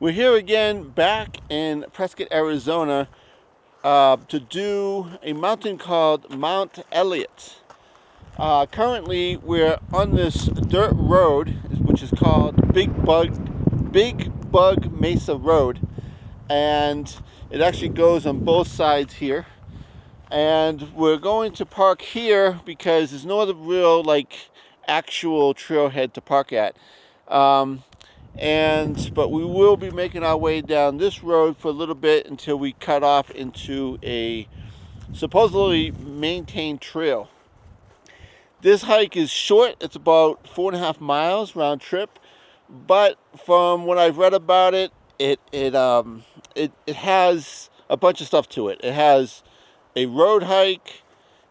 We're here again back in Prescott, Arizona to do a mountain called Mount Elliott. Currently we're on this dirt road which is called Big Bug Mesa Road, and it actually goes on both sides here. And we're going to park here because there's no other real actual trailhead to park at. But we will be making our way down this road for a little bit until we cut off into a supposedly maintained trail. This hike is short. It's about 4.5 miles round trip, but from what I've read about it, it has a bunch of stuff to it. It has a road hike,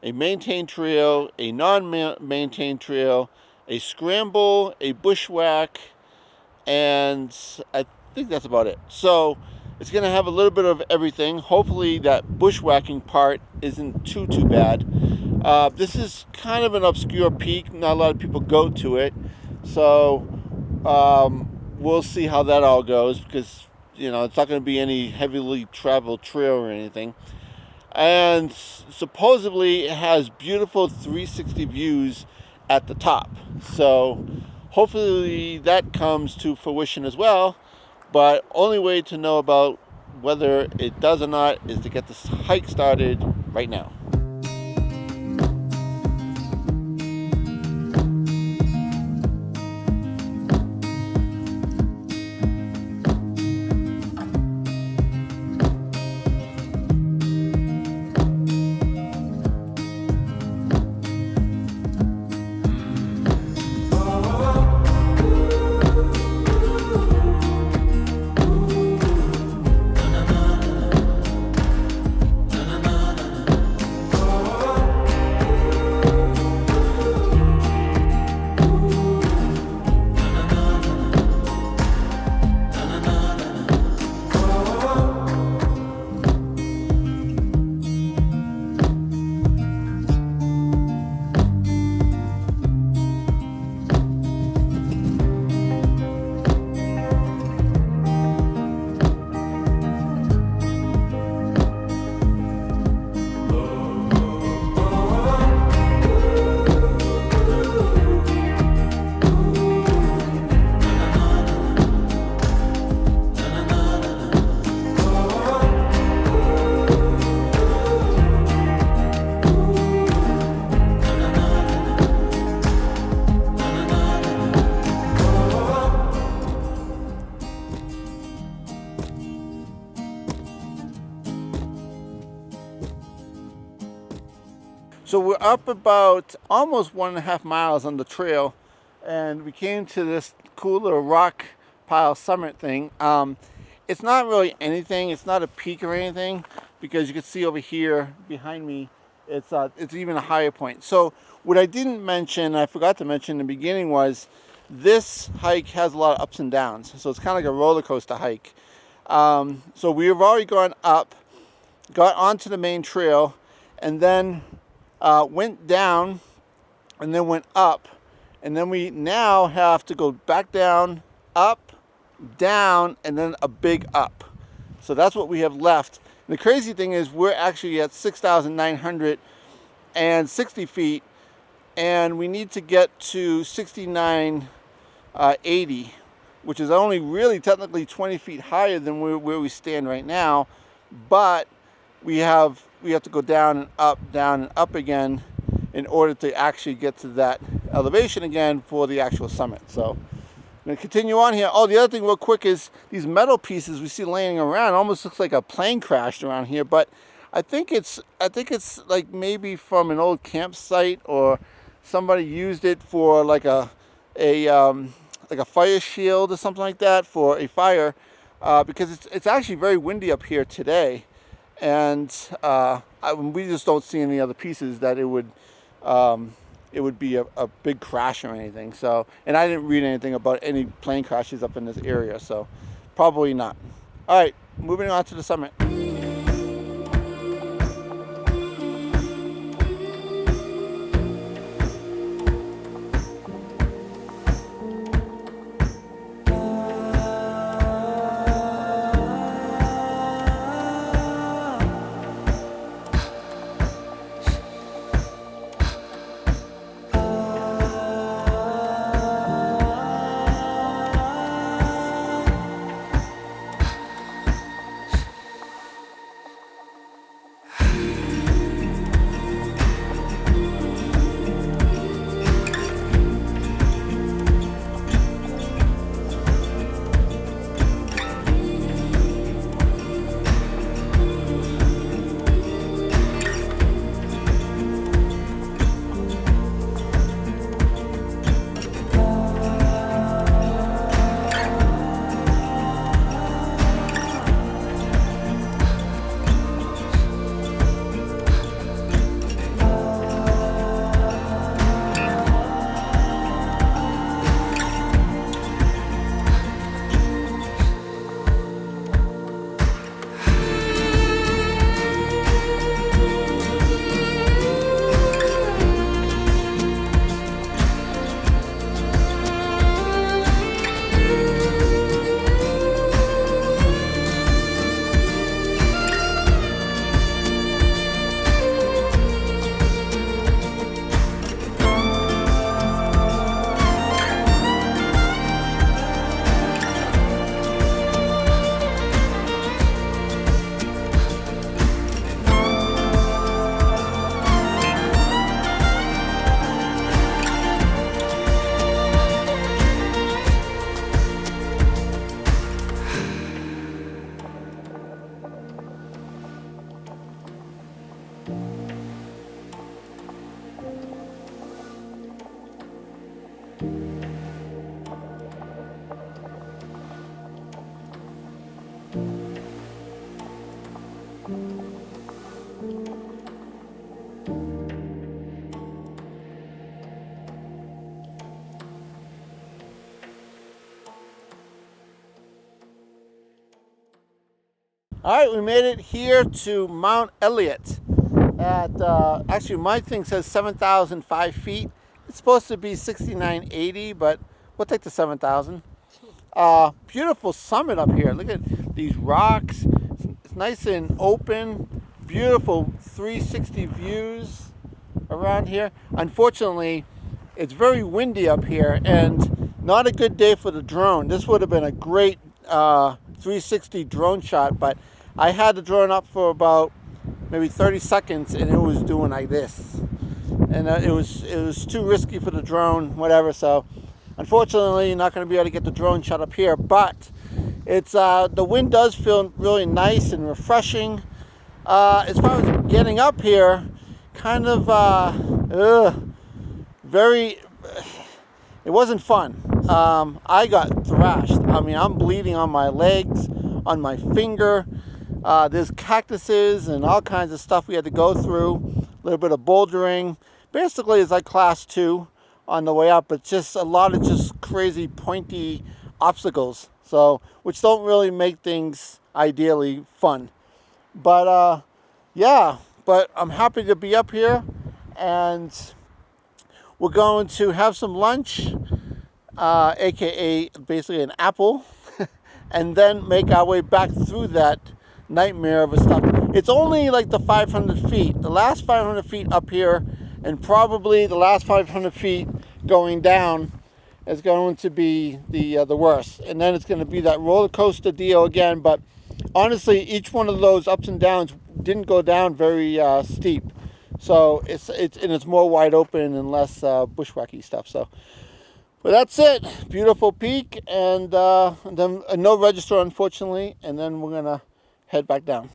a maintained trail, a non-maintained trail, a scramble, a bushwhack, and I think that's about it. So it's going to have a little bit of everything. Hopefully that bushwhacking part isn't too bad. This is kind of an obscure peak. Not a lot of people go to it. So we'll see how that all goes, because it's not going to be any heavily traveled trail or anything. And supposedly it has beautiful 360 views at the top. So hopefully that comes to fruition as well. But only way to know about whether it does or not is to get this hike started right now. So we're up about almost 1.5 miles on the trail, and we came to this cool little rock pile summit thing. It's not really anything. It's not a peak or anything, because you can see over here behind me, it's even a higher point. So what I didn't mention, I forgot to mention in the beginning, was this hike has a lot of ups and downs. So it's kind of like a roller coaster hike. So we have already gone up, got onto the main trail, and then went down, and then went up, and then we now have to go back down, up, down, and then a big up. So that's what we have left. And the crazy thing is we're actually at 6,960 feet, and we need to get to 6,980, which is only really technically 20 feet higher than where we stand right now, but we have to go down and up again in order to actually get to that elevation again for the actual summit. So I'm going to continue on here. Oh, the other thing real quick is these metal pieces we see laying around. It almost looks like a plane crashed around here, but I think it's like maybe from an old campsite, or somebody used it for like a fire shield or something like that for a fire, because it's actually very windy up here today. And we just don't see any other pieces that it would be a big crash or anything. So, and I didn't read anything about any plane crashes up in this area, so probably not. All right, moving on to the summit. All right, we made it here to Mount Elliott. At actually, my thing says 7,005 feet. It's supposed to be 6,980, but we'll take the 7,000. Beautiful summit up here. Look at these rocks. It's nice and open. Beautiful 360 views around here. Unfortunately, it's very windy up here and not a good day for the drone. This would have been a great 360 drone shot, but I had the drone up for about maybe 30 seconds and it was doing like this, and it was too risky for the drone, whatever. So unfortunately, you're not going to be able to get the drone shot up here, but it's the wind does feel really nice and refreshing. As far as getting up here, kind of very, it wasn't fun. I got thrashed. I mean, I'm bleeding on my legs, on my finger. There's cactuses and all kinds of stuff we had to go through. A little bit of bouldering. Basically, it's like class 2 on the way up, but just a lot of just crazy pointy obstacles. So, which don't really make things ideally fun. But yeah, but I'm happy to be up here, and we're going to have some lunch, aka basically an apple, and then make our way back through that nightmare of a stuff. It's only like the 500 feet. The last 500 feet up here, and probably the last 500 feet going down, is going to be the worst. And then it's going to be that roller coaster deal again. But honestly, each one of those ups and downs didn't go down very steep. So it's more wide open and less bushwhacky stuff. So, but that's it. Beautiful peak, and then no register, unfortunately. And then we're gonna head back down.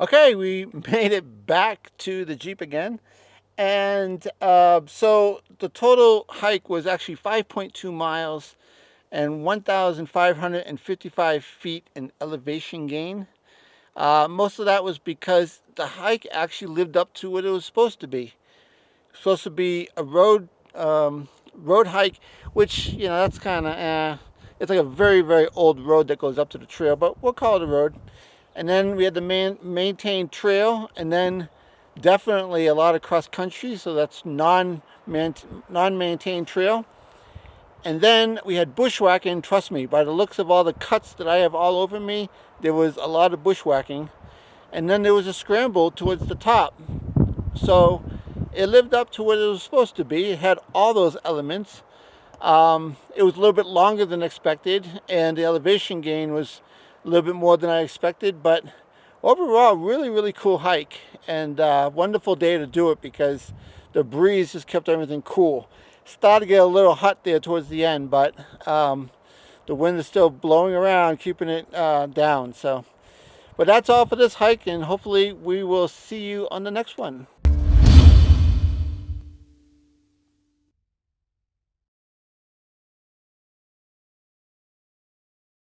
Okay, we made it back to the Jeep again. And so the total hike was actually 5.2 miles and 1,555 feet in elevation gain. Most of that was because the hike actually lived up to what it was supposed to be. Supposed to be a road hike, which, you know, that's kind of it's like a very, very old road that goes up to the trail, but we'll call it a road. And then we had the maintained trail, and then definitely a lot of cross country, so that's non-maintained trail. And then we had bushwhacking. Trust me, by the looks of all the cuts that I have all over me, there was a lot of bushwhacking. And then there was a scramble towards the top. So it lived up to what it was supposed to be. It had all those elements. It was a little bit longer than expected, and the elevation gain was a little bit more than I expected, but overall, really, really cool hike, and wonderful day to do it because the breeze just kept everything cool. Started to get a little hot there towards the end, but the wind is still blowing around, keeping it down. So, but that's all for this hike, and hopefully we will see you on the next one.